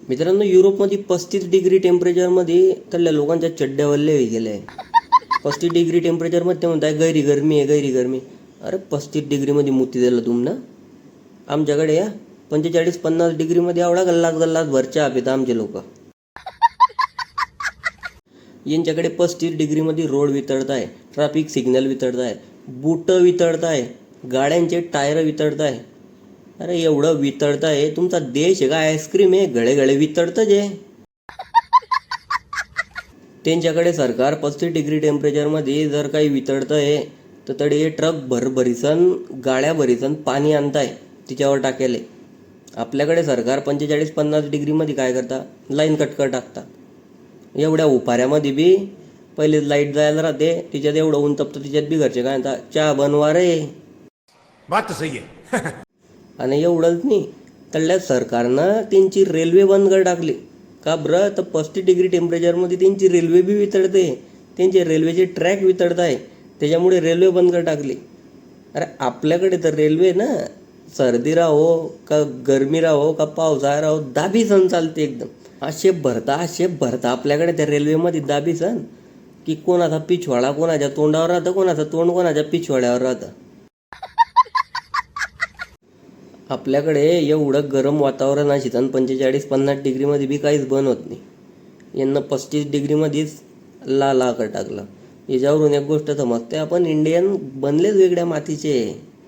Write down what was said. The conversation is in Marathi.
मित्रांनो, युरोपमध्ये 35 डिग्री टेम्परेचरमध्ये त्यातल्या लोकांच्या चड्ड्या वल्ले होई गेले. 35 डिग्री टेम्परेचरमध्ये ते म्हणताय गैरी गरमी आहे, गैरी गरमी. अरे 35 डिग्रीमध्ये मुती दिलं तुम ना. आमच्याकडे या 45-50 डिग्रीमध्ये एवढा गल्लास गल्लास भरच्या पिता आमचे लोक. यांच्याकडे 35 डिग्रीमध्ये रोड वितळताय, ट्रॅफिक सिग्नल वितळताय, बूट वितळताय, गाड्यांचे टायर वितळताय. अरे एवढं वितळताय, तुमचा देश आहे का आईस्क्रीम आहे गळे गळे वितळतं जे. त्यांच्याकडे सरकार 35 डिग्री टेम्परेचरमध्ये जर काही वितळतंय तर तडे ट्रक भरभरीसन गाड्या भरीसन पाणी आणताय तिच्यावर टाकेले. आपल्याकडे सरकार 45-50 डिग्रीमध्ये काय करता, लाईन कटकर टाकता. एवढ्या उपाऱ्यामध्ये बी पहिले लाईट जायला राहते, तिच्यात एवढं ऊन तपतं, तिच्यात बी घरचे काय म्हणतात चहा बनवा रे. बात तो सही है. आणि एवढंच नाही, त्याला सरकारनं त्यांची रेल्वे बंद कर टाकली. का बरं, तर 35 डिग्री टेम्परेचरमध्ये त्यांची रेल्वे बी वितळते, त्यांचे रेल्वेचे ट्रॅक वितळत आहे, त्याच्यामुळे रेल्वे बंद कर टाकली. अरे आपल्याकडे तर रेल्वे ना सर्दी राहो का गरमी राहो का पावसाळा राहो दाबी सण चालते एकदम. असे भरता आपल्याकडे त्या रेल्वेमध्ये दाबी सण की कोणाचा पिछवाडा कोणाच्या तोंडावर राहतं, कोणाचं तोंड कोणाच्या पिछवाड्यावर राहतं. आपल्याकडे एवढं गरम वातावरण आहे, 45-50 डिग्रीमध्ये बी काहीच बन होत नाही. यांना 35 डिग्रीमध्येच ला कर टाकलं. याच्यावरून एक गोष्ट समजते, आपण इंडियन बनलेच वेगळ्या मातीचे.